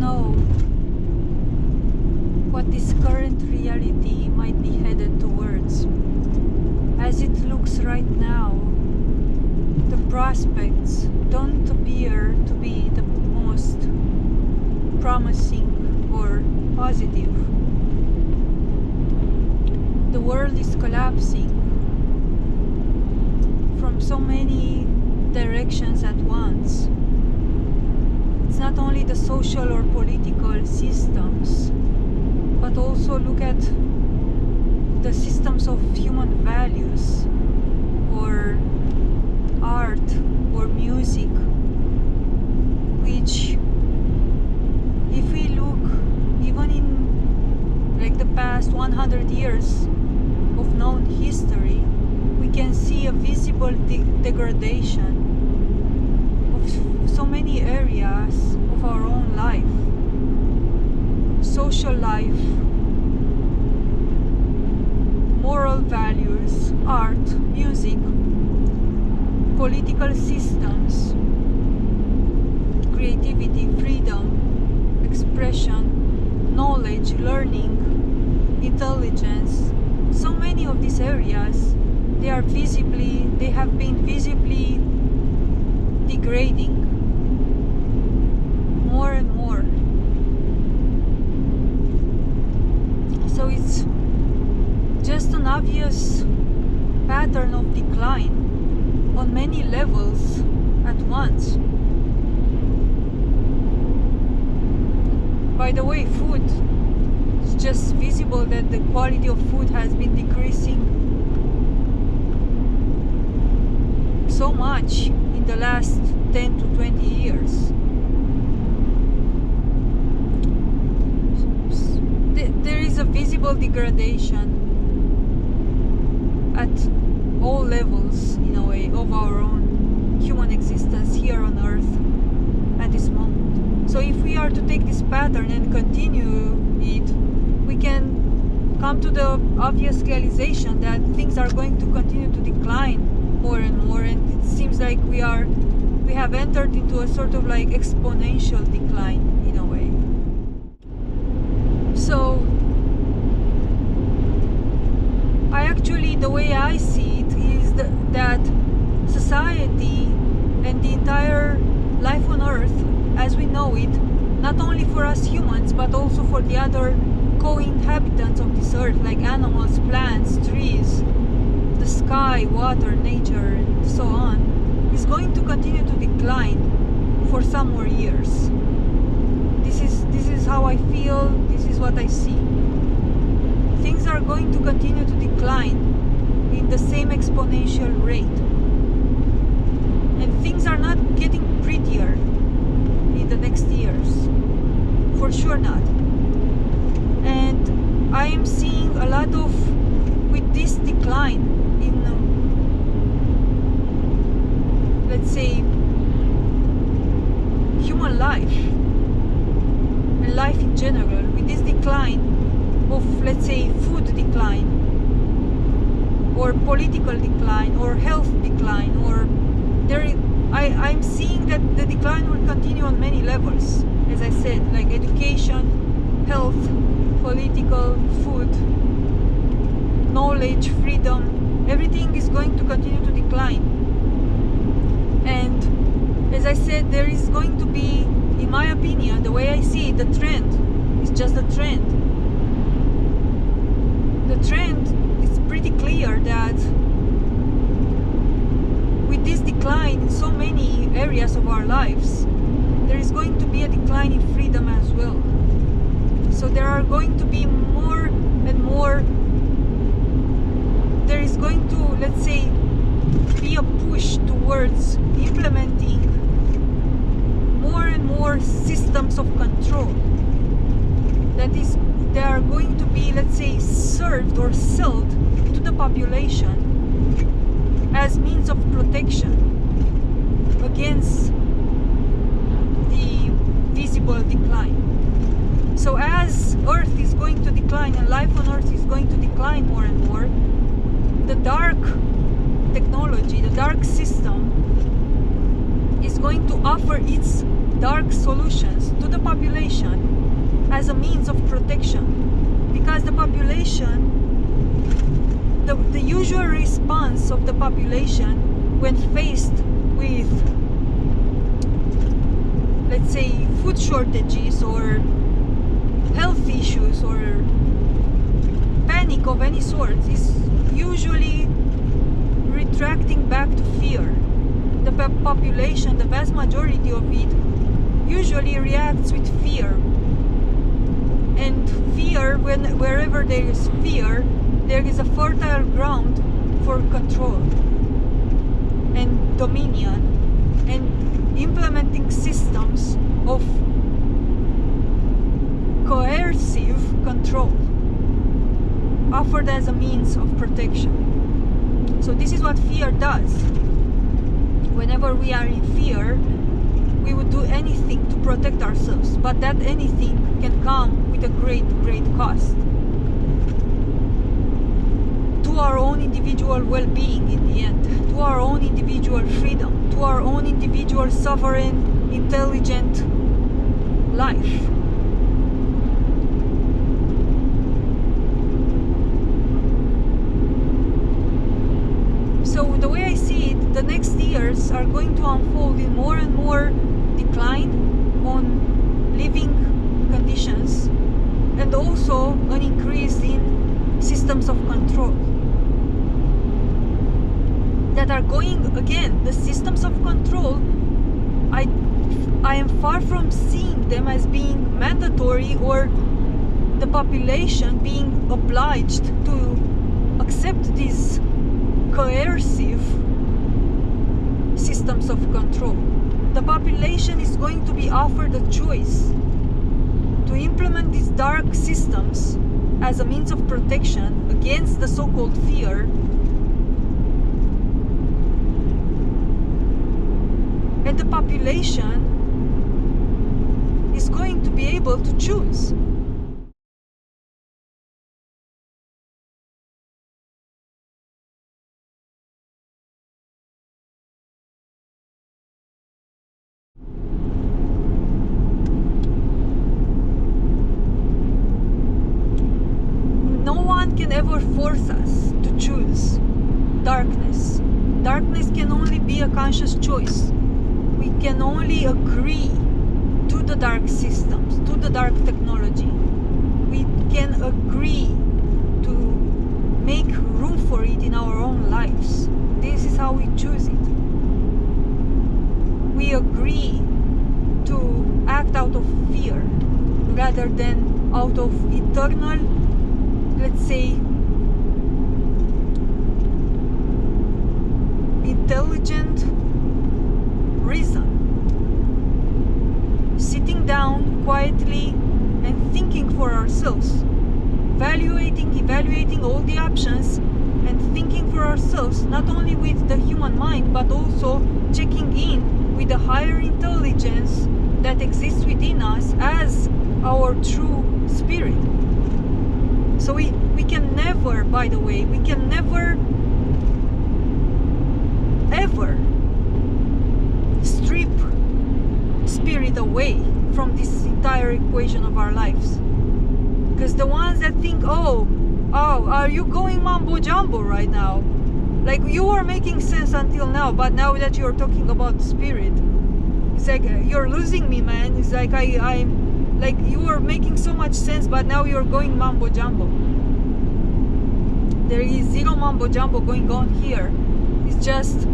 know what this current reality might be headed towards. As it looks right now, the prospects don't appear to be the most promising or positive. The world is collapsing from so many directions at once. It's not only the social or political systems, but also look at the systems of human values or art or music, which, if we look even in like the past 100 years of known history, we can see a visible degradation of so many areas of our own life. Social life, moral values, art, music, political systems, creativity, freedom, expression, knowledge, learning, intelligence. So many of these areas, they have been visibly degrading more and more. So it's just an obvious pattern of decline on many levels at once. By the way, food, it's just visible that the quality of food has been decreasing so much in the last 10 to 20 years. There is a visible degradation at all levels, in a way, of our own human existence here on Earth at this moment. So if we are to take this pattern and continue it, we can come to the obvious realization that things are going to continue to decline more and more, and it seems like we have entered into a sort of like exponential decline in a way. So the way I see it is that society and the entire life on Earth as we know it, not only for us humans but also for the other co-inhabitants of this Earth, like animals, plants, trees, the sky, water, nature, and so on, is going to continue to decline for some more years. This is how I feel, this is what I see. Things are going to continue to decline in the same exponential rate. And things are not getting prettier in the next years. For sure not. And I am seeing a lot of, with this decline in, let's say, human life, and life in general, with this decline of, let's say, food decline, or political decline, or health decline, or I'm seeing that the decline will continue on many levels, as I said, like education, health, political, food, knowledge, freedom, everything is going to continue to decline. And as I said, there is going to be, in my opinion, the way I see it, the trend is just a trend. The trend is pretty clear that with this decline in so many areas of our lives, there is going to be a decline in freedom as well. So there are going to be more and more, there is going to, let's say, be a push towards implementing more and more systems of control. That is, they are going to be, let's say, served or sold to the population as means of protection against the visible decline. So as Earth is going to decline and life on Earth is going to decline more and more, the dark technology, the dark system is going to offer its dark solutions to the population as a means of protection, because the population, the usual response of the population when faced with, let's say, food shortages or health issues or panic of any sort, is usually retracting back to fear. The population, the vast majority of it, usually reacts with fear. And fear, wherever there is fear, there is a fertile ground for control and dominion and implementing systems of coercive control offered as a means of protection. So this is what fear does. Whenever we are in fear, we would do anything to protect ourselves, but that anything can come with a great cost to our own individual well-being in the end, to our own individual freedom, to our own individual sovereign, intelligent life. So the way I see it, the next years are going to unfold in more and more decline on living conditions, and also an increase in systems of control that are going, again, the systems of control, I am far from seeing them as being mandatory or the population being obliged to accept these coercive systems of control. The population is going to be offered a choice to implement these dark systems as a means of protection against the so-called fear, and the population is going to be able to choose. No one can ever force us to choose darkness. Darkness can only be a conscious choice. We can only agree to the dark systems, to the dark technology. We can agree to make room for it in our own lives. This is how we choose it. We agree to act out of fear rather than out of eternal, let's say, intelligent reason. Sitting down quietly and thinking for ourselves, evaluating all the options and thinking for ourselves, not only with the human mind, but also checking in with the higher intelligence that exists within us as our true spirit. So we can never, by the way, we can never ever strip spirit away from this entire equation of our lives. Because the ones that think, oh, are you going mambo jumbo right now? Like, you were making sense until now, but now that you're talking about spirit, it's like, you're losing me, man. It's like, I'm like, you were making so much sense, but now you're going mambo jumbo. There is zero mambo jumbo going on here. It's just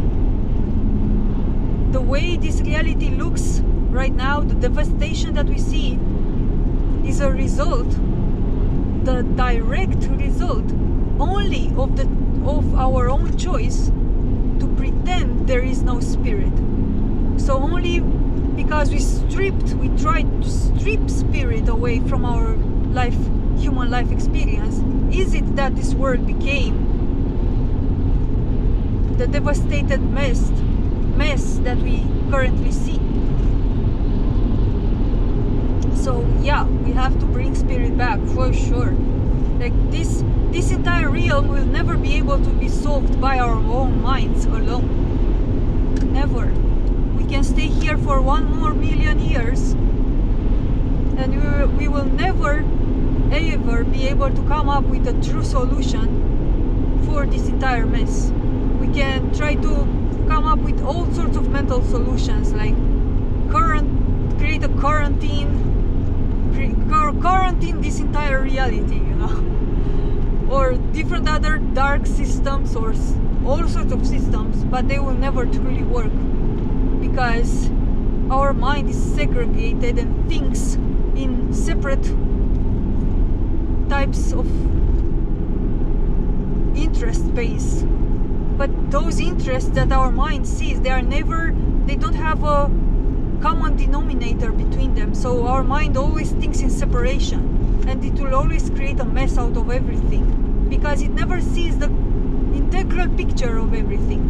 the way this reality looks right now, the devastation that we see is a result, the direct result only of our own choice to pretend there is no spirit. So only because we tried to strip spirit away from our life, human life experience, is it that this world became the devastated mess that we currently see. So yeah, we have to bring spirit back for sure. Like, this entire realm will never be able to be solved by our own minds alone. Never. We can stay here for 1 more million years, and we will never ever be able to come up with a true solution for this entire mess. We can try to come up with all sorts of mental solutions, like create a quarantine this entire reality, you know, or different other dark systems, or all sorts of systems, but they will never truly work, because our mind is segregated and thinks in separate types of interest space. But those interests that our mind sees, they don't have a common denominator between them. So our mind always thinks in separation, and it will always create a mess out of everything, because it never sees the integral picture of everything.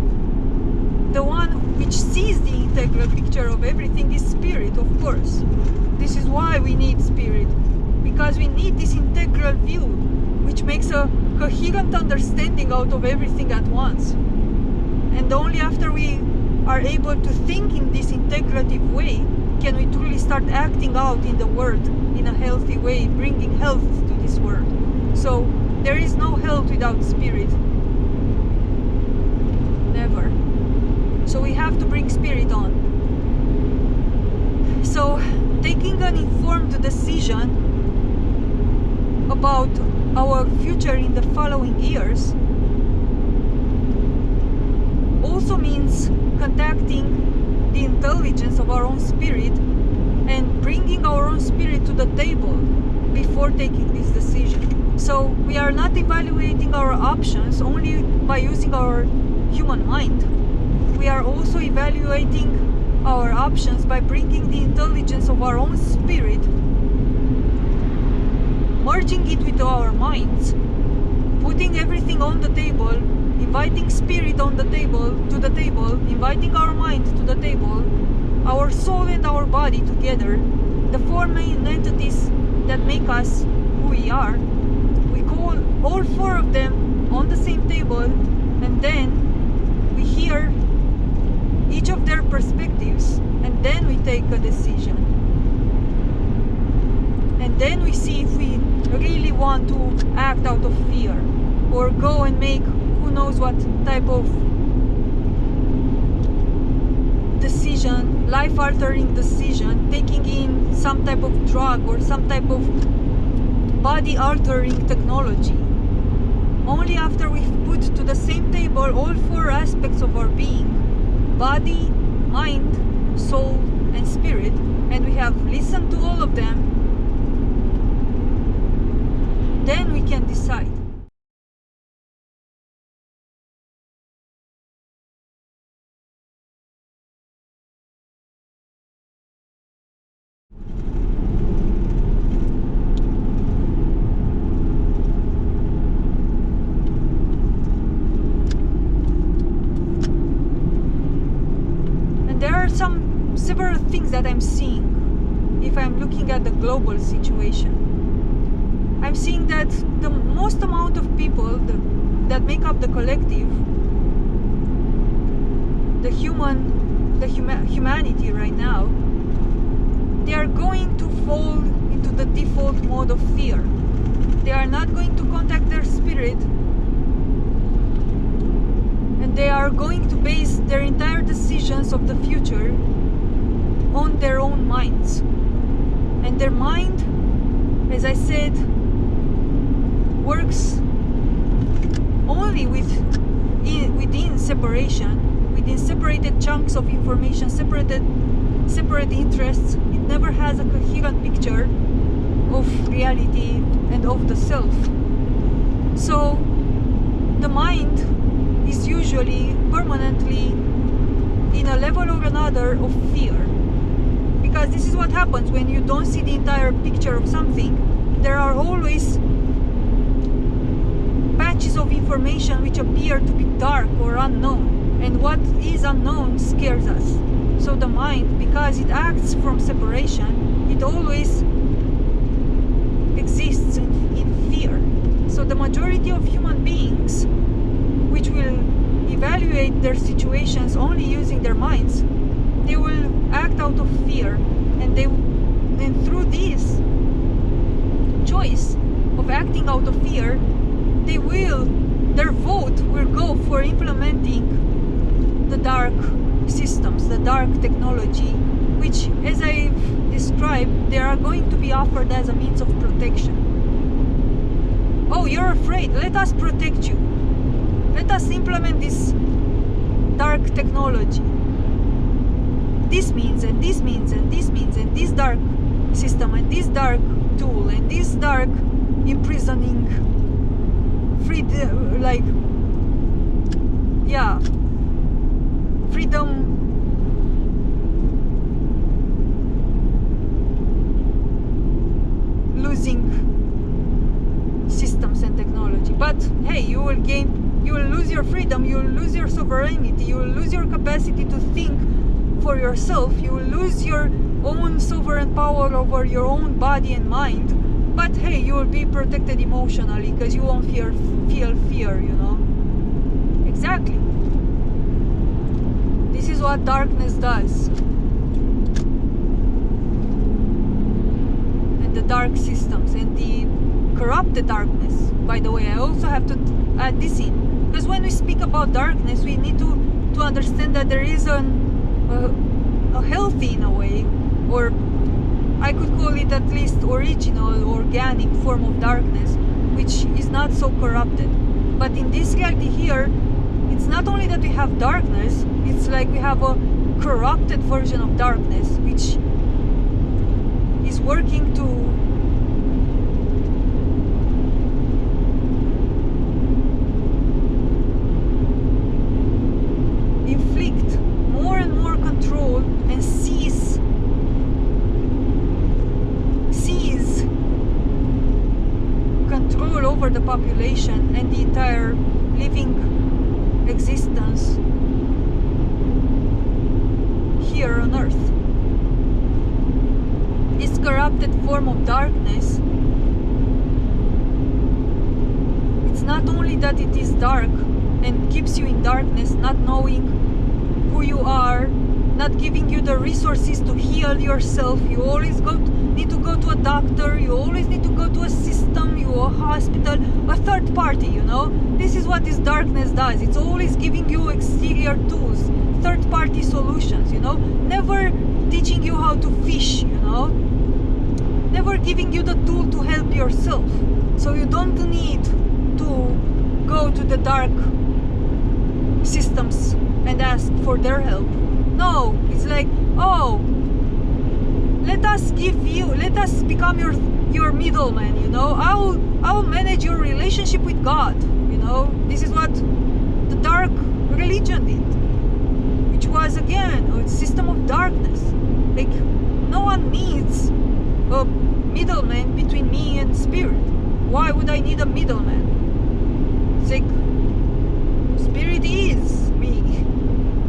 The one which sees the integral picture of everything is spirit, of course. This is why we need spirit, because we need this integral view, which makes a coherent understanding out of everything at once. And only after we are able to think in this integrative way can we truly start acting out in the world in a healthy way, bringing health to this world. So there is no health without spirit. Never. So we have to bring spirit on. So taking an informed decision about our future in the following years also means contacting the intelligence of our own spirit and bringing our own spirit to the table before taking this decision. So we are not evaluating our options only by using our human mind. We are also evaluating our options by bringing the intelligence of our own spirit, merging it with our minds, putting everything on the table, inviting spirit on the table, inviting our mind to the table, our soul and our body together, the four main entities that make us who we are. We call all four of them on the same table, and then we hear each of their perspectives, and then we take a decision. And then we see if we really want to act out of fear, or go and make who knows what type of decision, life-altering decision, taking in some type of drug or some type of body-altering technology. Only after we've put to the same table all four aspects of our being, body, mind, soul, and spirit, and we have listened to all of them, then we can decide. There are several things that I'm seeing if I'm looking at the global situation. I'm seeing that the most amount of people that make up the collective, humanity right now, they are going to fall into the default mode of fear. They are not going to contact their spirit, and they are going to base their entire decisions of the future on their own minds. And their mind, as I said, works only within separation, within separated chunks of information, separate interests. It never has a coherent picture of reality and of the self. So the mind is usually permanently in a level or another of fear, because this is what happens when you don't see the entire picture of something. There are always patches of information which appear to be dark or unknown, and what is unknown scares us. So the mind, because it acts from separation, it always exists in fear. So the majority of human beings, which will evaluate their situations only using their minds, they will fear, and through this choice of acting out of fear, their vote will go for implementing the dark systems, the dark technology, which, as I've described, they are going to be offered as a means of protection. Oh, you're afraid? Let us protect you. Let us implement this dark technology. This means, and this means, and this means, and this dark system, and this dark tool, and this dark imprisoning freedom, freedom losing systems and technology. But hey, you will lose your freedom, you will lose your sovereignty, you will lose your capacity to think for yourself, you will lose your own sovereign power over your own body and mind. But hey, you will be protected emotionally because you won't feel fear, you know. Exactly. This is what darkness does. And the dark systems and the corrupted darkness. By the way, I also have to add this in, because when we speak about darkness, we need to understand that there is a healthy, in a way, or I could call it at least original, organic form of darkness, which is not so corrupted. But in this reality here, it's not only that we have darkness, it's like we have a corrupted version of darkness, which is working to inflict more and more control and seize control over the population and the entire living existence here on earth. This corrupted form of darkness, it's not only that it is dark and keeps you in darkness, not knowing who you are, not giving you the resources to heal yourself. You always need to go to a doctor, you always need to go to a system, a hospital, a third party, you know. This is what this darkness does. It's always giving you exterior tools, third party solutions, you know. Never teaching you how to fish, you know. Never giving you the tool to help yourself. So you don't need to go to the dark systems and ask for their help. No, it's like, oh, let us become your middleman, you know. I will manage your relationship with God, you know. This is what the dark religion did, which was again a system of darkness. Like, no one needs a middleman between me and spirit. Why would I need a middleman? It's like, spirit is me.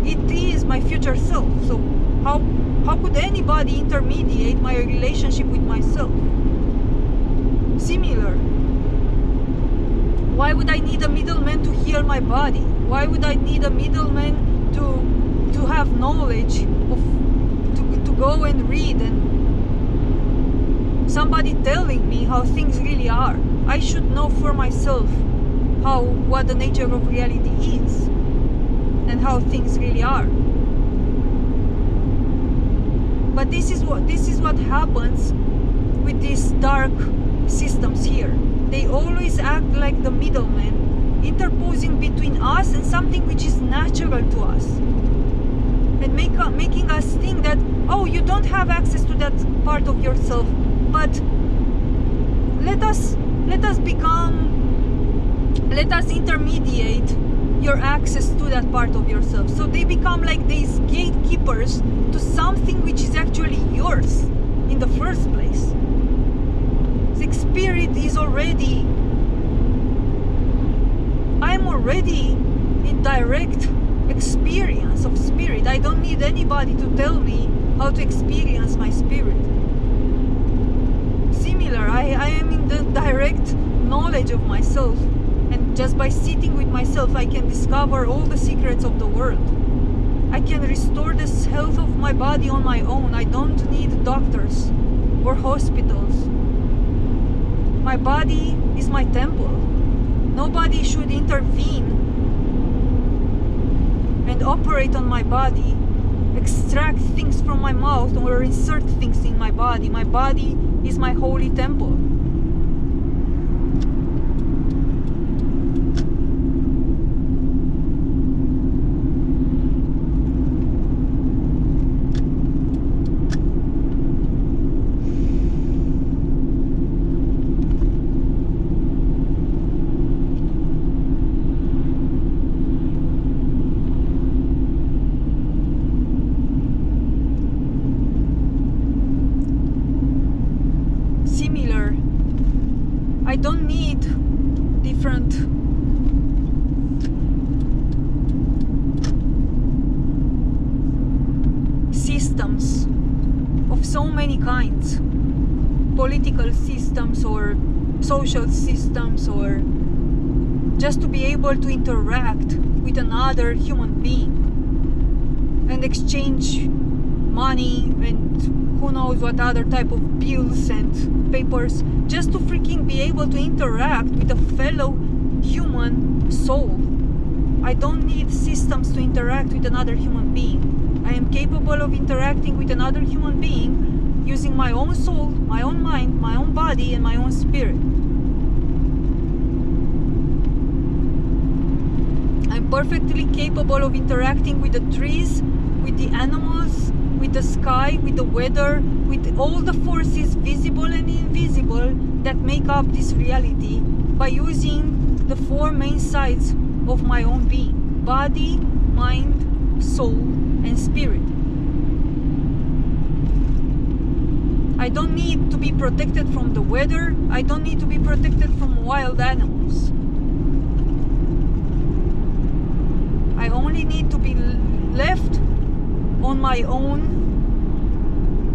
It is my future self. So how could anybody intermediate my relationship with myself? Similar. Why would I need a middleman to heal my body? Why would I need a middleman to have knowledge to go and read and somebody telling me how things really are? I should know for myself what the nature of reality is and how things really are. But this is what happens with these dark systems here. They always act like the middleman, interposing between us and something which is natural to us, and making us think that, oh, you don't have access to that part of yourself, but let us intermediate your access to that part of yourself. So they become like these gatekeepers to something which is actually yours in the first place. The spirit is already, I'm already in direct experience of spirit. I don't need anybody to tell me how to experience my spirit. Similar, I am in the direct knowledge of myself, and just by sitting with myself I can discover all the secrets of the world. I can restore this health of my body on my own. I don't need doctors or hospitals. My body is my temple. Nobody should intervene and operate on my body, extract things from my mouth or insert things in my body. My body is my holy temple. I don't need different systems of so many kinds, political systems or social systems, or just to be able to interact with another human being and exchange money and who knows what other type of bills and papers, just to freaking be able to interact with a fellow human soul. I don't need systems to interact with another human being. I am capable of interacting with another human being using my own soul, my own mind, my own body, and my own spirit. I'm perfectly capable of interacting with the trees, with the animals, with the sky, with the weather, with all the forces visible and invisible that make up this reality, by using the four main sides of my own being: body, mind, soul, and spirit. I don't need to be protected from the weather. I don't need to be protected from wild animals. I only need to be left on my own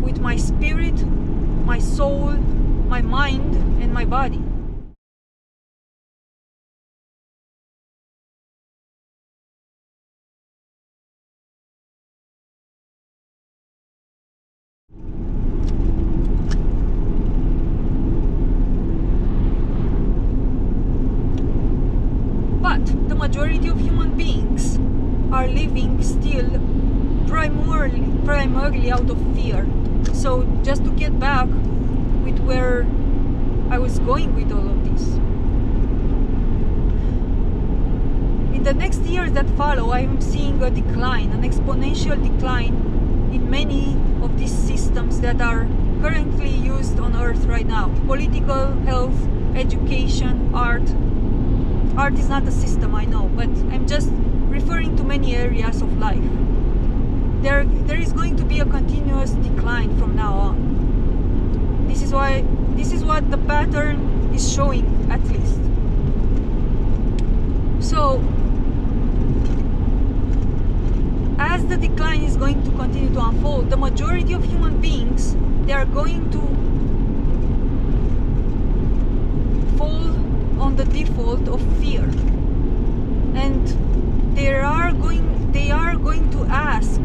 with my spirit, my soul, my mind, and my body. But the majority of human beings are living still primarily out of fear. So just to get back with where I was going with all of this, in the next years that follow, I am seeing a decline, an exponential decline in many of these systems that are currently used on earth right now: political, health, education, art. Art is not a system, I know, but I'm just referring to many areas of life. There is going to be a continuous decline from now on. This is what the pattern is showing, at least. So, as the decline is going to continue to unfold, the majority of human beings, they are going to fall on the default of fear, and they are going to ask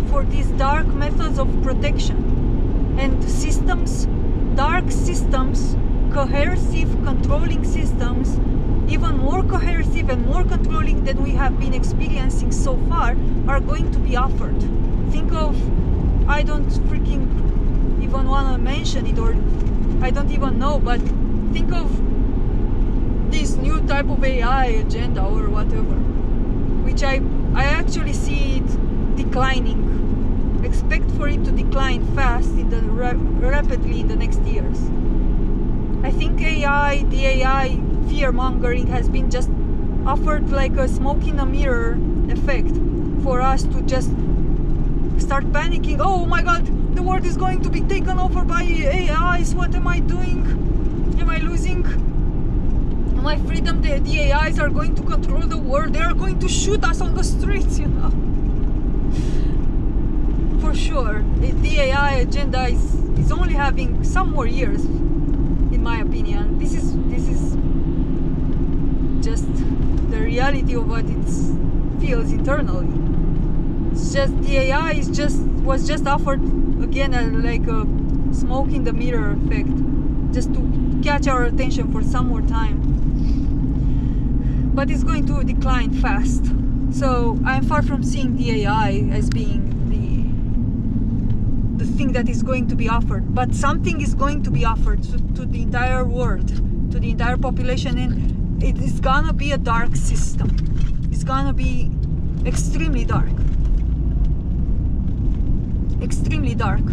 for these dark methods of protection and systems, dark systems, coercive, controlling systems, even more coercive and more controlling than we have been experiencing so far, are going to be offered. Think of, I don't freaking even want to mention it, or I don't even know, but think of this new type of AI agenda or whatever, which I actually see it declining. Expect for it to decline fast, rapidly in the next years. I think the AI fear-mongering has been just offered like a smoke in a mirror effect for us to just start panicking. Oh my god, the world is going to be taken over by AIs. What am I doing? Am I losing my freedom? The AIs are going to control the world. They are going to shoot us on the streets, you know. For sure, the AI agenda is only having some more years, in my opinion. This is just the reality of what it feels internally. It's just the AI was just offered again like a smoke in the mirror effect, just to catch our attention for some more time. But it's going to decline fast. So I'm far from seeing the AI as being the thing that is going to be offered. But something is going to be offered to the entire world, to the entire population, and it is gonna be a dark system. It's gonna be extremely dark. Extremely dark.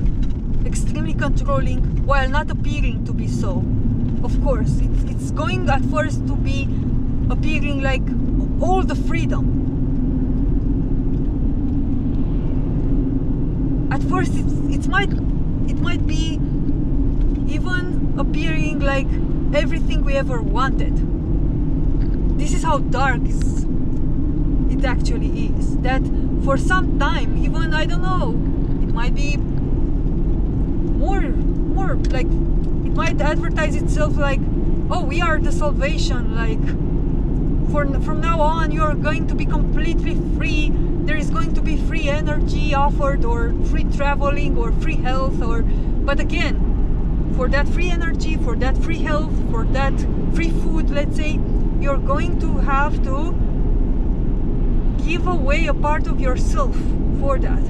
Extremely controlling, while not appearing to be so. Of course, it's going at first to be appearing like all the freedom. At first, it might be even appearing like everything we ever wanted. This is how dark it actually is. That for some time, even, I don't know, it might be more like, it might advertise itself like, oh, we are the salvation, like from now on you're going to be completely free. There is going to be free energy offered, or free traveling, or free health, but again, for that free energy, for that free health, for that free food, let's say, you're going to have to give away a part of yourself for that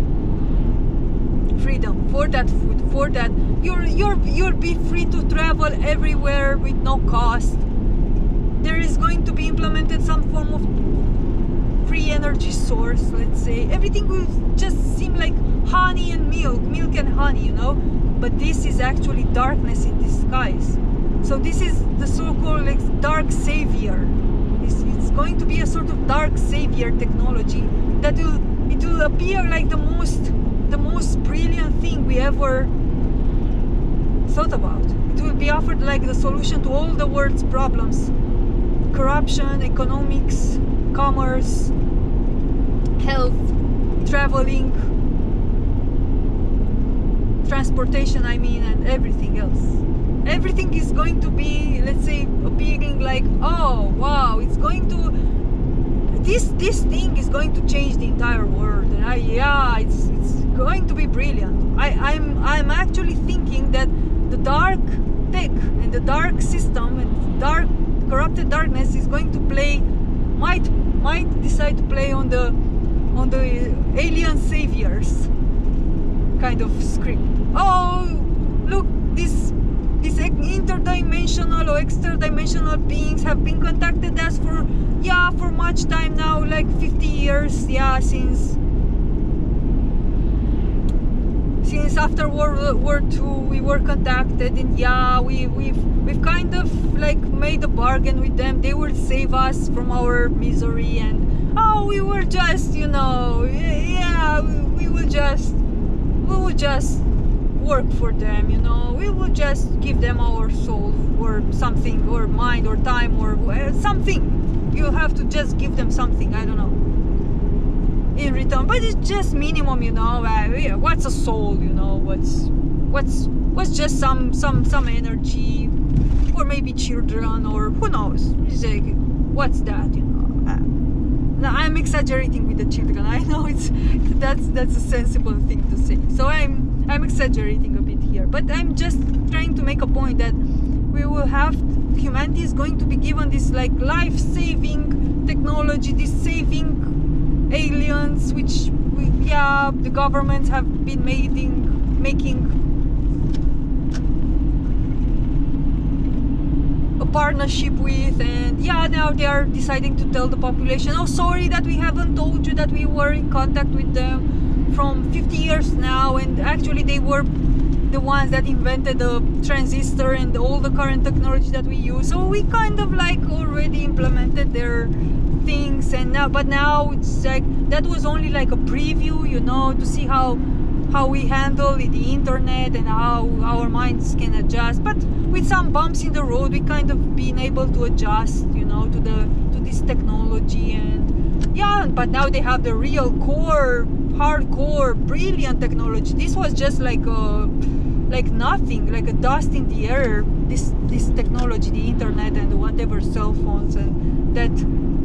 freedom, for that food, for that you'll be free to travel everywhere with no cost. There is going to be implemented some form of free energy source, let's say. Everything will just seem like honey and milk and honey, but this is actually darkness in disguise. So this is the so-called like dark savior. It's going to be a sort of dark savior technology that will appear like the most brilliant thing we ever thought about. It will be offered like the solution to all the world's problems: corruption, economics, commerce, health, traveling, transportation, and everything else. Everything is going to be, let's say, appearing like, oh wow, it's going to, this thing is going to change the entire world, and it's going to be brilliant. I'm actually thinking that the dark tech and the dark system and dark corrupted darkness is going to play, might decide to play on the alien saviors kind of script. Oh, look, these interdimensional or extra-dimensional beings have been contacted us for much time now, like 50 years, since after World War II we were contacted, and we've kind of like made a bargain with them. They will save us from our misery, and we will just, we will just work for them, we will just give them our soul or something, or mind or time or something. You have to just give them something, I don't know, in return, but it's just minimum, what's a soul, what's just some energy, or maybe children, or who knows. It's like, what's that, I'm exaggerating with the children. I know that's a sensible thing to say, so I'm exaggerating a bit here, but I'm just trying to make a point that humanity is going to be given this like life-saving technology, this saving aliens, which the governments have been making a partnership with, and now they are deciding to tell the population, oh, sorry that we haven't told you that we were in contact with them from 50 years now, and actually they were the ones that invented the transistor and all the current technology that we use. So we kind of like already implemented their things, and now it's like, that was only like a preview, to see how we handle the internet and how our minds can adjust. But with some bumps in the road, we kind of been able to adjust, to this technology, and but now they have the real core, hardcore, brilliant technology. This was just like nothing, like a dust in the air. This technology, the internet and whatever cell phones, and that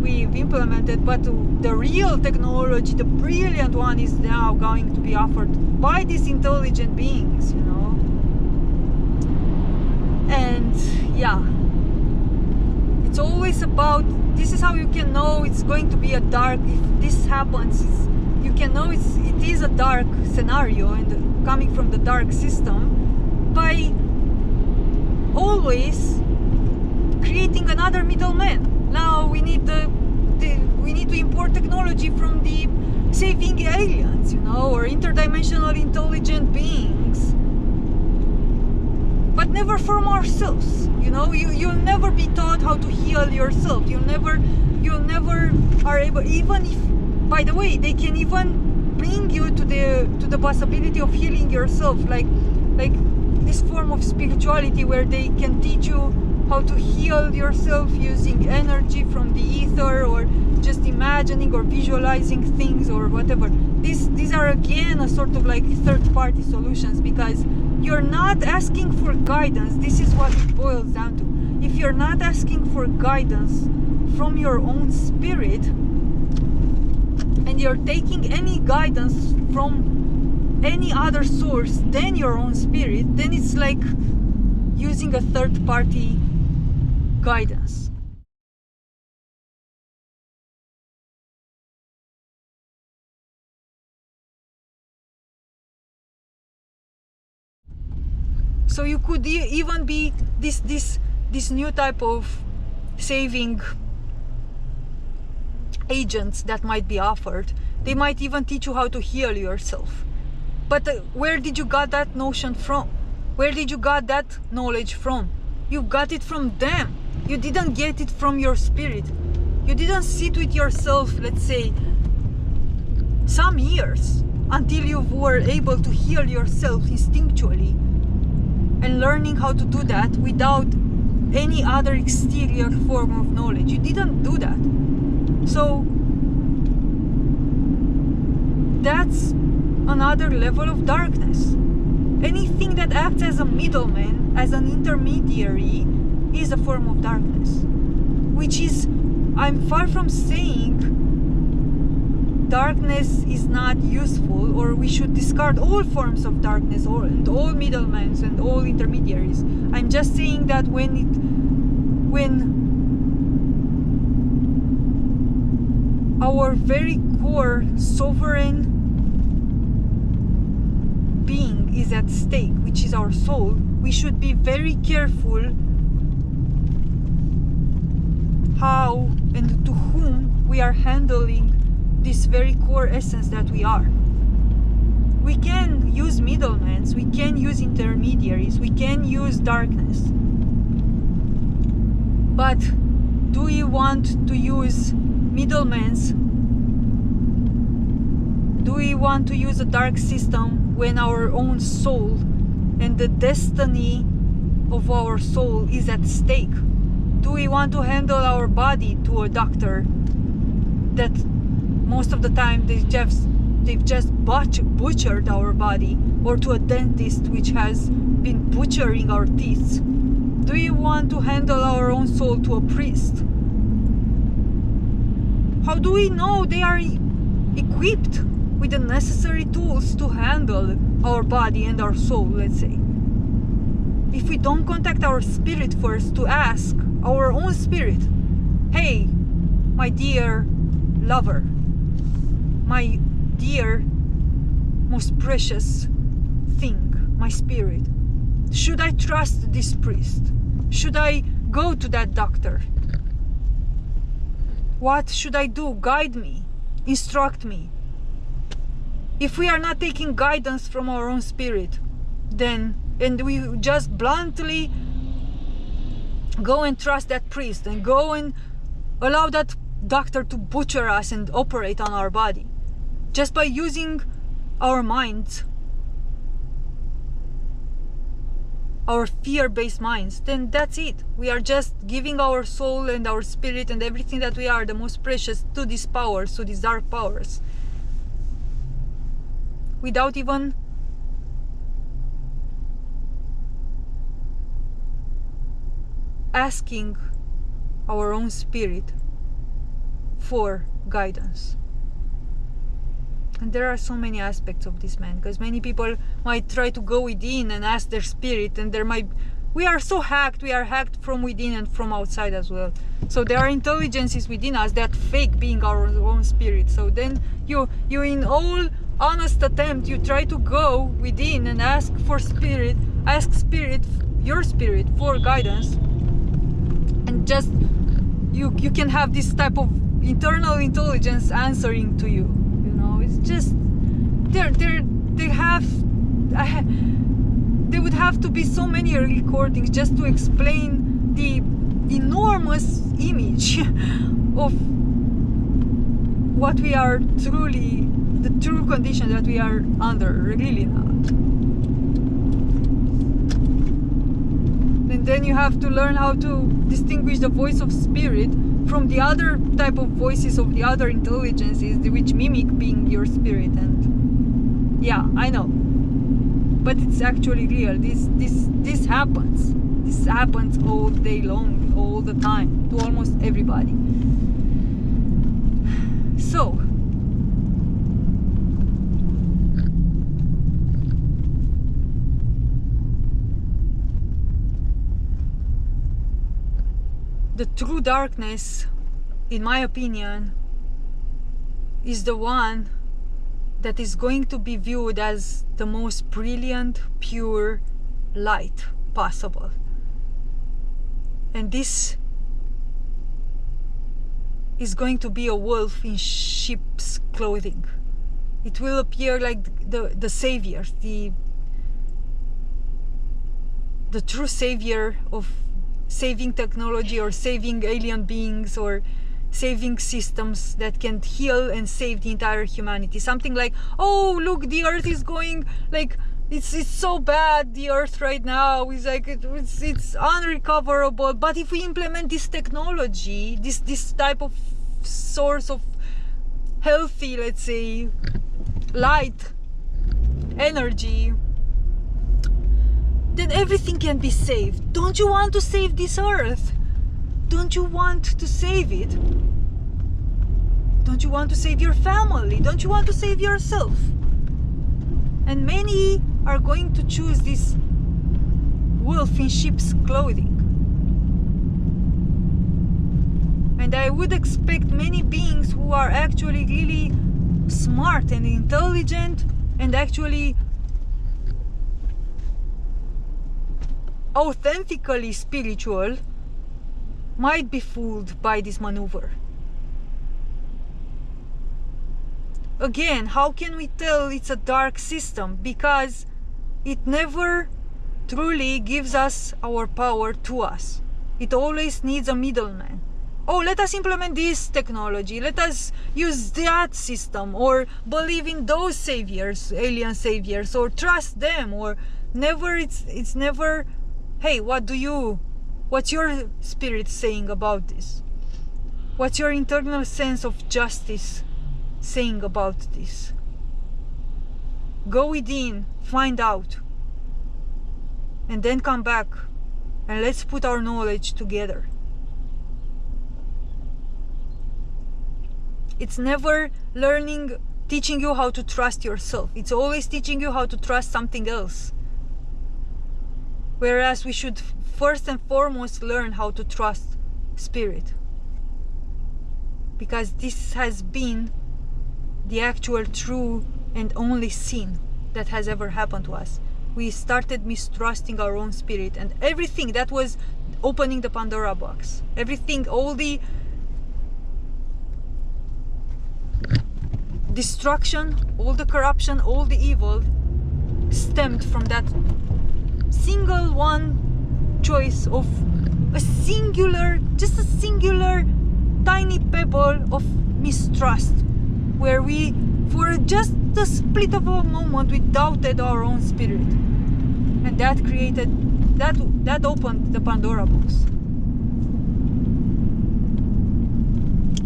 we've implemented, but the real technology, the brilliant one, is now going to be offered by these intelligent beings, you know. And yeah, it's always about, this is how you can know it's going to be a dark, if this happens, you can know it is a dark scenario and coming from the dark system, by always creating another middleman. Now we need we need to import technology from the saving aliens, you know, or interdimensional intelligent beings, but never from ourselves. You know, you'll never be taught how to heal yourself. You'll never are able, even if, by the way, they can even bring you to the possibility of healing yourself, like this form of spirituality where they can teach you how to heal yourself using energy from the ether, or just imagining or visualizing things or whatever. These are again a sort of like third-party solutions, because you're not asking for guidance. This is what it boils down to. If you're not asking for guidance from your own spirit, and you're taking any guidance from any other source than your own spirit, then it's like using a third-party guidance. So you could even be this new type of saving agents that might be offered. They might even teach you how to heal yourself. But where did you got that notion from? Where did you got that knowledge from? You got it from them. You didn't get it from your spirit. You didn't sit with yourself, let's say, some years until you were able to heal yourself instinctually, and learning how to do that without any other exterior form of knowledge. You didn't do that. So that's another level of darkness. Anything that acts as a middleman, as an intermediary, is a form of darkness. Which is, I'm far from saying darkness is not useful, or we should discard all forms of darkness, and all middlemen and all intermediaries. I'm just saying that when our very core sovereign being is at stake, which is our soul, we should be very careful how and to whom we are handling this very core essence that we are. We can use middlemen, we can use intermediaries, we can use darkness. But do we want to use middlemen? Do we want to use a dark system when our own soul and the destiny of our soul is at stake? Do we want to handle our body to a doctor that most of the time they've just butchered our body, or to a dentist which has been butchering our teeth? Do we want to handle our own soul to a priest? How do we know they are equipped with the necessary tools to handle our body and our soul, let's say? If we don't contact our spirit first to ask our own spirit, hey, my dear lover, my dear, most precious thing, my spirit, should I trust this priest? Should I go to that doctor? What should I do? Guide me, instruct me. If we are not taking guidance from our own spirit, then, and we just bluntly go and trust that priest and go and allow that doctor to butcher us and operate on our body, just by using our minds, our fear-based minds, then that's it. We are just giving our soul and our spirit and everything that we are, the most precious, to these powers, to these dark powers, without even asking our own spirit for guidance. And there are so many aspects of this, man, because many people might try to go within and ask their spirit, and we are so hacked. We are hacked from within and from outside as well. So there are intelligences within us that fake being our own spirit. So then you in all honest attempt, you try to go within and ask your spirit for guidance, and just you can have this type of internal intelligence answering to you. You know, it's just there would have to be so many recordings just to explain the enormous image of what we are truly, the true condition that we are under, really not. And then you have to learn how to distinguish the voice of spirit from the other type of voices of the other intelligences, which mimic being your spirit. And yeah, I know, but it's actually real. This happens. This happens all day long, all the time, to almost everybody. So the true darkness, in my opinion, is the one that is going to be viewed as the most brilliant, pure light possible. And this is going to be a wolf in sheep's clothing. It will appear like the saviors, the true savior of saving technology, or saving alien beings, or saving systems that can heal and save the entire humanity. Something like, oh look, the earth is going like it's so bad, the earth right now is like it's unrecoverable, but if we implement this technology, this type of source of healthy, let's say, light energy, then everything can be saved. Don't you want to save this earth? Don't you want to save it? Don't you want to save your family? Don't you want to save yourself? And many are going to choose this wolf in sheep's clothing. And I would expect many beings who are actually really smart and intelligent and actually authentically spiritual might be fooled by this maneuver. Again, how can we tell it's a dark system? Because it never truly gives us our power to us. It always needs a middleman. Oh, let us implement this technology, let us use that system, or believe in those saviors, alien saviors, or trust them, or never, it's never, hey, what's your spirit saying about this? What's your internal sense of justice saying about this? Go within, find out, and then come back, and let's put our knowledge together. It's never teaching you how to trust yourself. It's always teaching you how to trust something else. Whereas we should first and foremost learn how to trust spirit. Because this has been the actual true and only sin that has ever happened to us. We started mistrusting our own spirit, and everything that was opening the Pandora box, everything, all the destruction, all the corruption, all the evil stemmed from that single one choice of just a singular tiny pebble of mistrust, where we, for just the split of a moment, we doubted our own spirit, and that opened the Pandora box.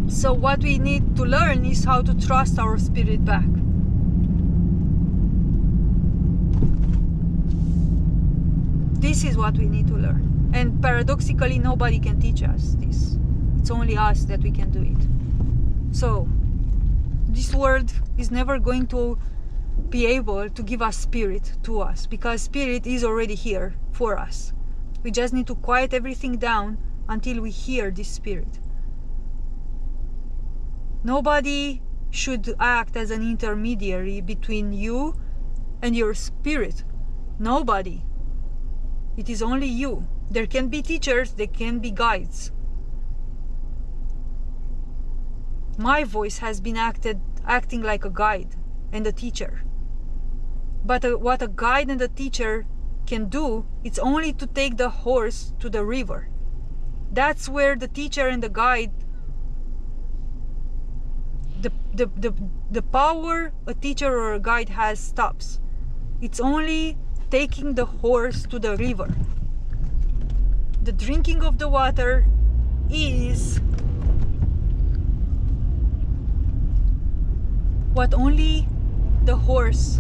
So what we need to learn is how to trust our spirit back. This is what we need to learn. And paradoxically, nobody can teach us this. It's only us that we can do it. So this world is never going to be able to give us spirit to us, because spirit is already here for us. We just need to quiet everything down until we hear this spirit. Nobody should act as an intermediary between you and your spirit. Nobody. It is only you. There can be teachers, there can be guides. My voice has been acting like a guide and a teacher. But what a guide and a teacher can do, it's only to take the horse to the river. That's where the teacher and the guide, the power a teacher or a guide has stops. It's only taking the horse to the river. The drinking of the water is what only the horse,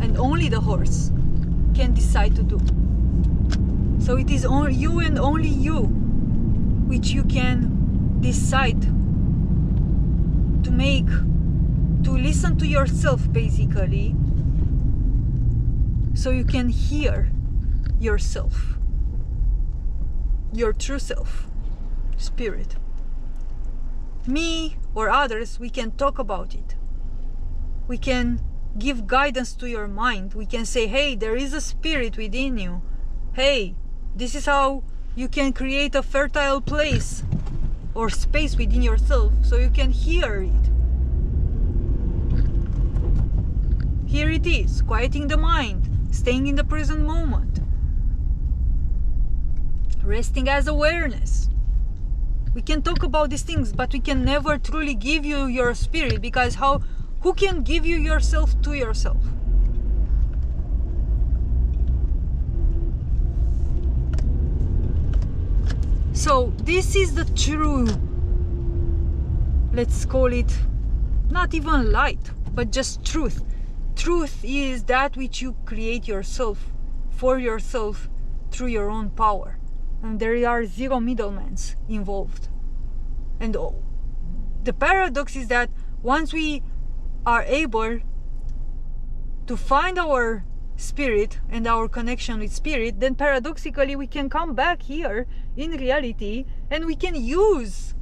and only the horse, can decide to do. So it is only you and only you which you can decide to make, to listen to yourself basically, so you can hear yourself, your true self, spirit. Me or others, we can talk about it. We can give guidance to your mind. We can say, hey, there is a spirit within you. Hey, this is how you can create a fertile place or space within yourself so you can hear it. Here it is, quieting the mind, staying in the present moment, resting as awareness. We can talk about these things, but we can never truly give you your spirit, because who can give you yourself to yourself? So this is the true, let's call it not even light, but just truth. Truth is that which you create yourself, for yourself, through your own power. And there are zero middlemen involved. And the paradox is that once we are able to find our spirit and our connection with spirit, then paradoxically we can come back here in reality and we can use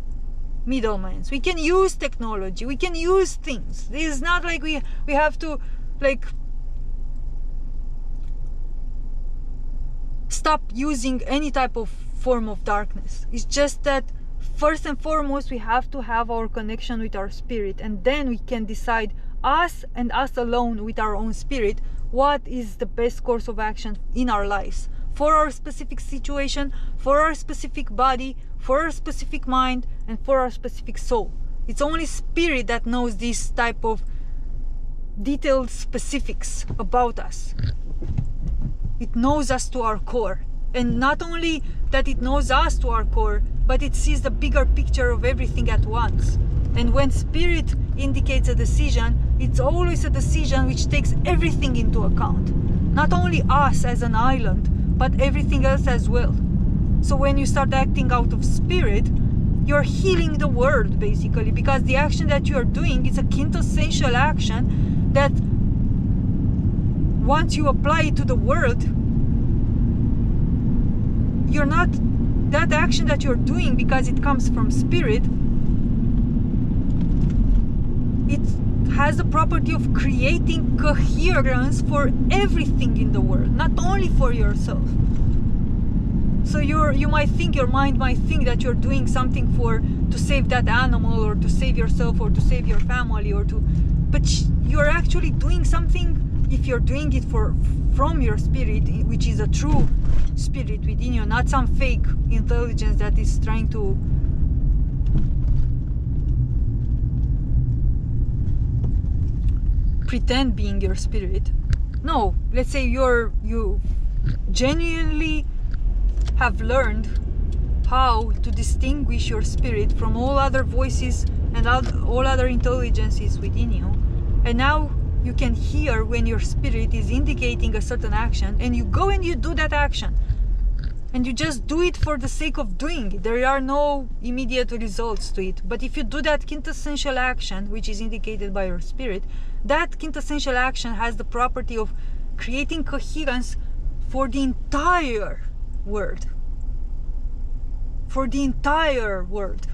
middlemen. We can use technology. We can use things. This is not like we have to stop using any type of form of darkness. It's just that first and foremost we have to have our connection with our spirit, and then we can decide, us and us alone with our own spirit, what is the best course of action in our lives for our specific situation, for our specific body, for our specific mind, and for our specific soul. It's only spirit that knows this type of detailed specifics about us. It knows us to our core. And not only that it knows us to our core, but it sees the bigger picture of everything at once. And when spirit indicates a decision, it's always a decision which takes everything into account. Not only us as an island, but everything else as well. So when you start acting out of spirit, you're healing the world basically, because the action that you're doing is a quintessential action that once you apply it to the world, you're not, that action that you're doing, because it comes from spirit, it has the property of creating coherence for everything in the world, not only for yourself. So you might think, your mind might think that you're doing something to save that animal, or to save yourself, or to save your family, but you're actually doing something if you're doing it from your spirit, which is a true spirit within you, not some fake intelligence that is trying to pretend being your spirit. No, let's say you genuinely have learned how to distinguish your spirit from all other voices and all other intelligences within you, and now you can hear when your spirit is indicating a certain action, and you go and you do that action. and you just do it for the sake of doing it. There are no immediate results to it. But if you do that quintessential action, which is indicated by your spirit, that quintessential action has the property of creating coherence for the entire world. For the entire world.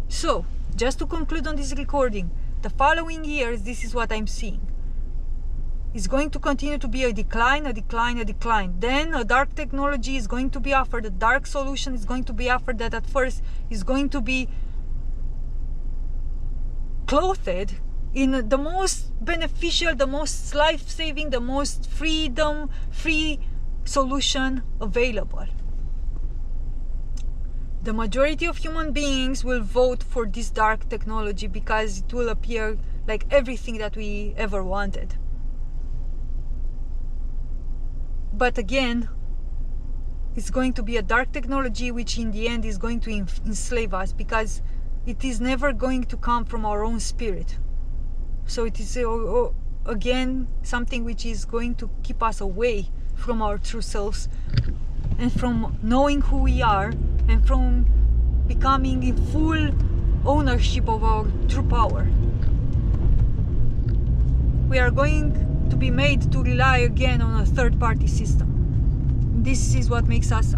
So, just to conclude on this recording, the following years, this is what I'm seeing. It's going to continue to be a decline, a decline, a decline. Then a dark technology is going to be offered, a dark solution is going to be offered that at first is going to be clothed in the most beneficial, the most life-saving, the most freedom-free solution available. The majority of human beings will vote for this dark technology because it will appear like everything that we ever wanted. But again, it's going to be a dark technology which in the end is going to enslave us, because it is never going to come from our own spirit. So it is again something which is going to keep us away from our true selves and from knowing who we are and from becoming in full ownership of our true power. We are going to be made to rely again on a third-party system. This is what makes us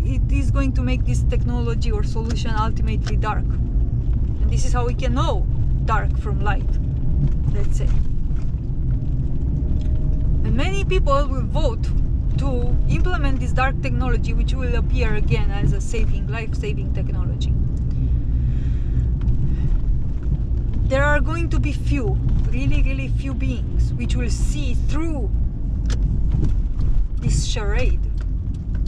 it is going to make this technology or solution ultimately dark. And this is how we can know dark from light, let's say. And many people will vote to implement this dark technology, which will appear again as a life-saving technology. There are going to be few, really few beings which will see through this charade.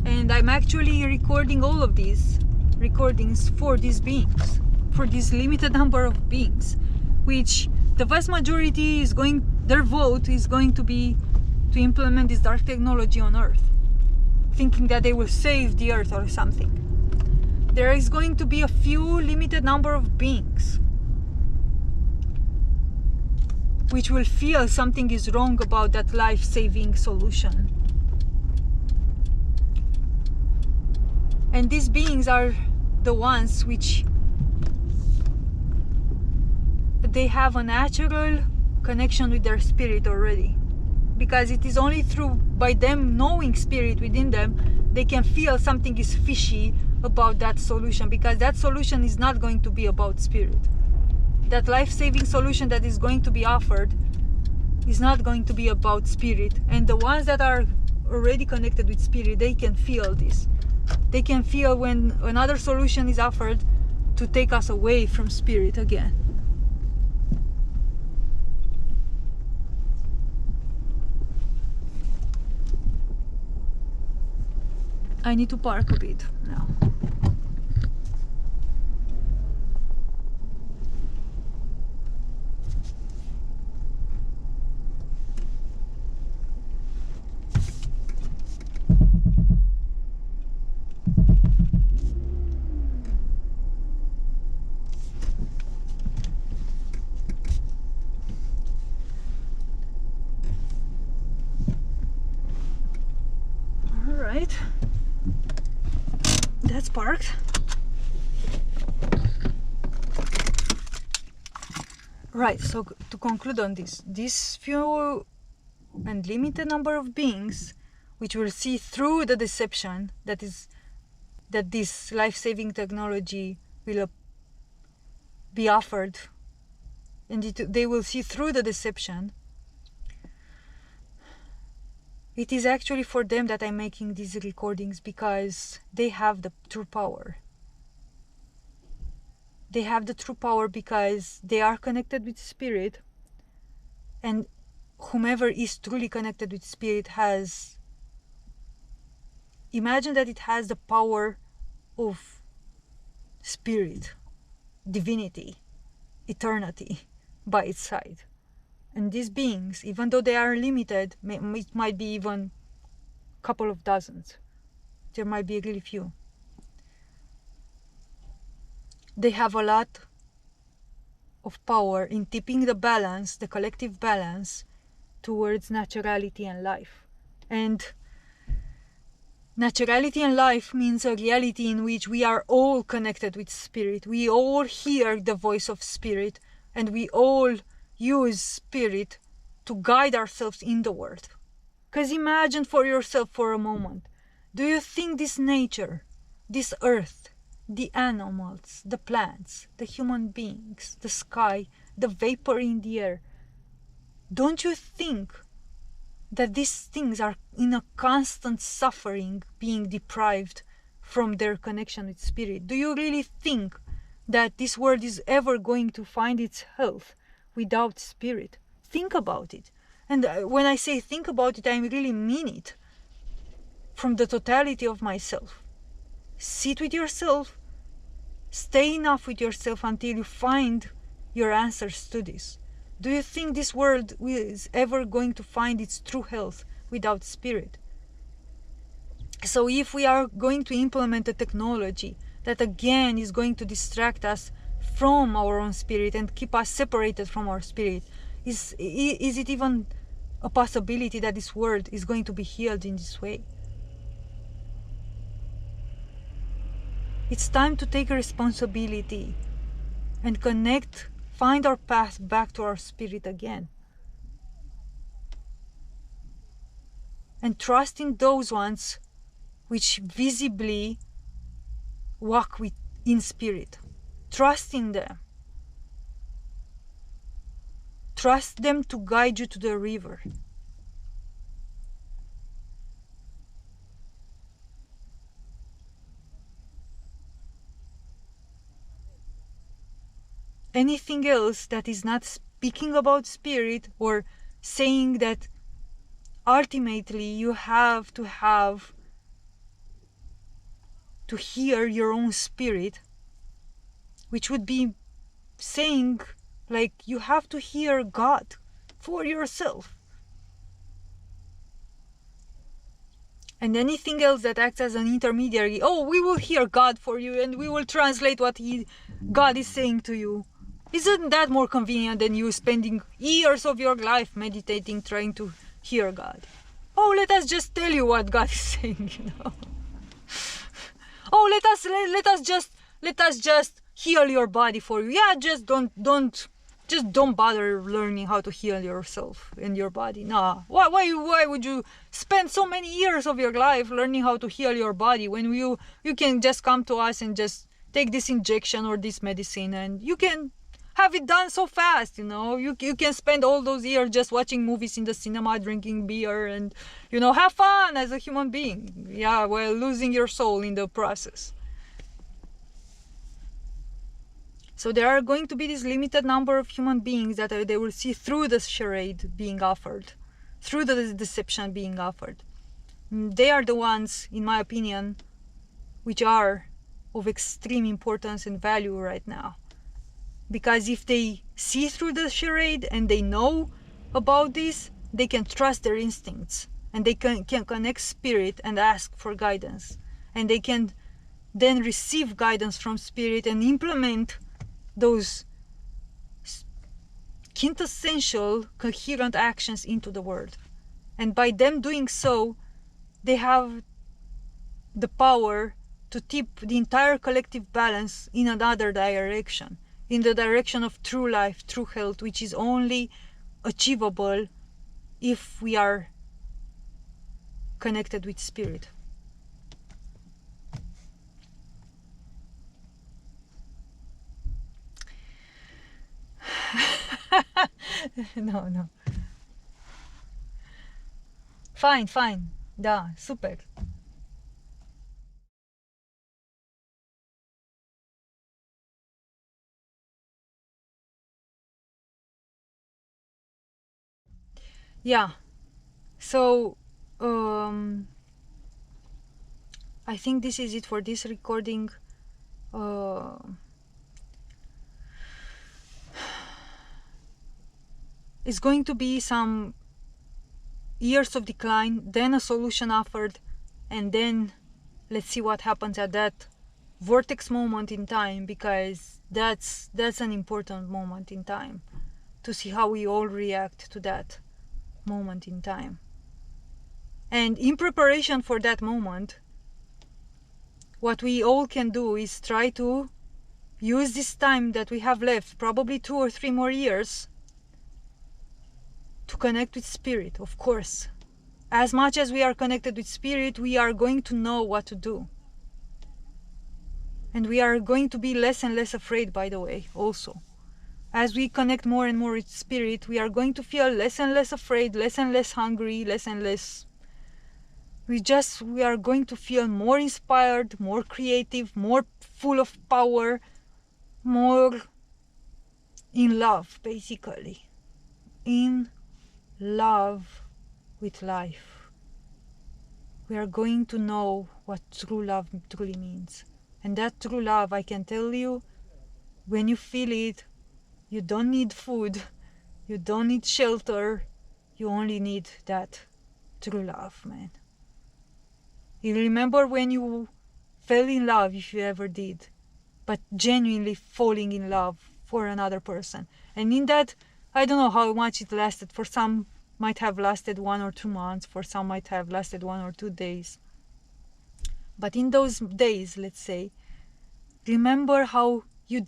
And I'm actually recording all of these recordings for these beings, for this limited number of beings, which the vast majority is their vote is going to be to implement this dark technology on Earth, thinking that they will save the Earth or something. There is going to be a few limited number of beings which will feel something is wrong about that life-saving solution. And these beings are the ones which they have a natural connection with their spirit already. Because it is only by them knowing spirit within them, they can feel something is fishy about that solution, because that solution is not going to be about spirit. That life-saving solution that is going to be offered is not going to be about spirit. And the ones that are already connected with spirit, they can feel this. They can feel when another solution is offered to take us away from spirit again. I need to park a bit now. All right. That's parked. Right, so to conclude on this few and limited number of beings which will see through the deception that this life-saving technology will be offered, and they will see through the deception. It is actually for them that I'm making these recordings, because they have the true power. They have the true power because they are connected with spirit, and whomever is truly connected with spirit imagine that it has the power of spirit, divinity, eternity by its side. And these beings, even though they are limited, it might be even a couple of dozens. There might be really few. they have a lot of power in tipping the balance, the collective balance, towards naturality and life. And naturality and life means a reality in which we are all connected with spirit. We all hear the voice of spirit, and we all use spirit to guide ourselves in the world. Because imagine for yourself for a moment, do you think this nature, this earth, the animals, the plants, the human beings, the sky, the vapor in the air, don't you think that these things are in a constant suffering, being deprived from their connection with spirit? Do you really think that this world is ever going to find its health without spirit? Think about it. And when I say think about it, I really mean it from the totality of myself. Sit with yourself, stay enough with yourself until you find your answers to this. Do you think this world is ever going to find its true health without spirit? So if we are going to implement a technology that again is going to distract us from our own spirit and keep us separated from our spirit, is it even a possibility that this world is going to be healed in this way? It's time to take responsibility and connect, find our path back to our spirit again. And trust in those ones which visibly walk in spirit. Trust in them. Trust them to guide you to the river. Anything else that is not speaking about spirit or saying that ultimately you have to hear your own spirit, which would be saying like you have to hear God for yourself. And anything else that acts as an intermediary, oh, we will hear God for you and we will translate what God is saying to you. Isn't that more convenient than you spending years of your life meditating, trying to hear God? Oh, let us just tell you what God is saying, you know. Oh, let us just heal your body for you. Yeah, just don't bother learning how to heal yourself and your body. No. Why would you spend so many years of your life learning how to heal your body when you can just come to us and just take this injection or this medicine and you can have it done so fast, you know. You can spend all those years just watching movies in the cinema, drinking beer and, you know, have fun as a human being. Yeah, while losing your soul in the process. So there are going to be this limited number of human beings that they will see through the charade being offered, through the deception being offered. They are the ones, in my opinion, which are of extreme importance and value right now. Because if they see through the charade and they know about this, they can trust their instincts and they can connect spirit and ask for guidance. And they can then receive guidance from spirit and implement those quintessential coherent actions into the world. And by them doing so, they have the power to tip the entire collective balance in another direction, in the direction of true life, true health, which is only achievable if we are connected with spirit. No. Fine. Da, super. Yeah. So, I think this is it for this recording. It's going to be some years of decline, then a solution offered, and then let's see what happens at that vortex moment in time, because that's an important moment in time, to see how we all react to that moment in time. And in preparation for that moment, what we all can do is try to use this time that we have left, probably 2 or 3 more years, to connect with spirit. Of course, as much as we are connected with spirit, we are going to know what to do. And we are going to be less and less afraid, by the way, also. As we connect more and more with spirit, we are going to feel less and less afraid, less and less hungry, less and less... We are going to feel more inspired, more creative, more full of power, more in love, basically. In love with life. We are going to know what true love truly means. And that true love, I can tell you, when you feel it, you don't need food, you don't need shelter, you only need that true love, man. You remember when you fell in love, if you ever did, but genuinely falling in love for another person. And in that, I don't know how much it lasted. For some might have lasted 1 or 2 months, for some might have lasted 1 or 2 days. But in those days, let's say, remember how you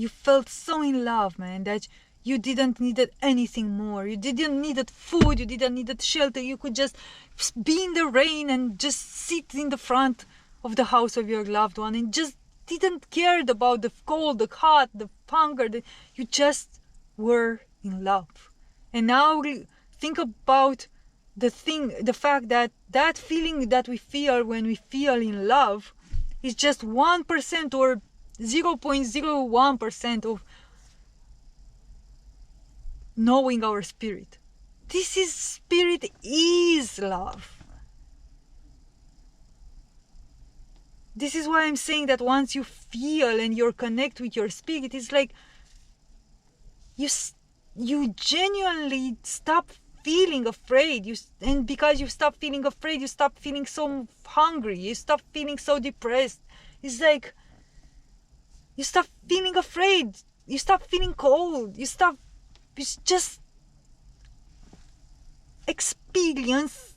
felt so in love, man, that you didn't needed anything more. You didn't needed food, you didn't needed shelter. You could just be in the rain and just sit in the front of the house of your loved one and just didn't care about the cold, the hot, the hunger. You just were in love. And now think about the fact that that feeling that we feel when we feel in love is just 1% or 0.01% of knowing our spirit. Spirit is love. This is why I'm saying that once you feel and you connect with your spirit, it's like you genuinely stop feeling afraid. And because you stop feeling afraid, you stop feeling so hungry, you stop feeling so depressed. It's like you stop feeling afraid, you stop feeling cold, you just experience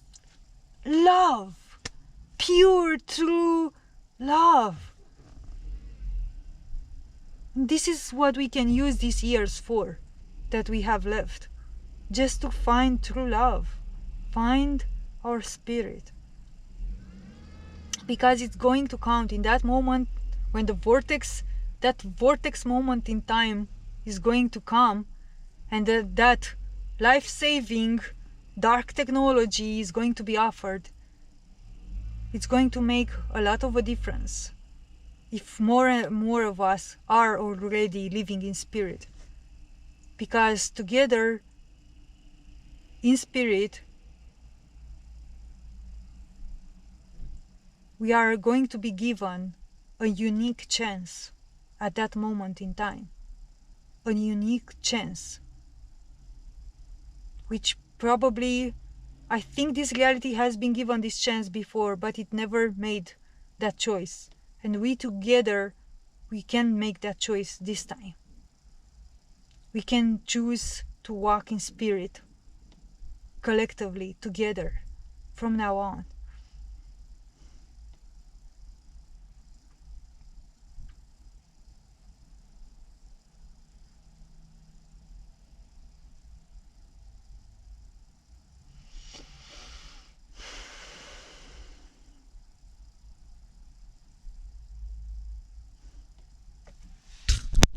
love, pure, true love. This is what we can use these years for, that we have left, just to find true love, find our spirit. Because it's going to count in that moment when that vortex moment in time is going to come, and that life-saving dark technology is going to be offered. It's going to make a lot of a difference if more and more of us are already living in spirit. Because together, in spirit, we are going to be given a unique chance at that moment in time. A unique chance. Which probably, I think this reality has been given this chance before, but it never made that choice. And we together, we can make that choice this time. We can choose to walk in spirit, collectively, together, from now on.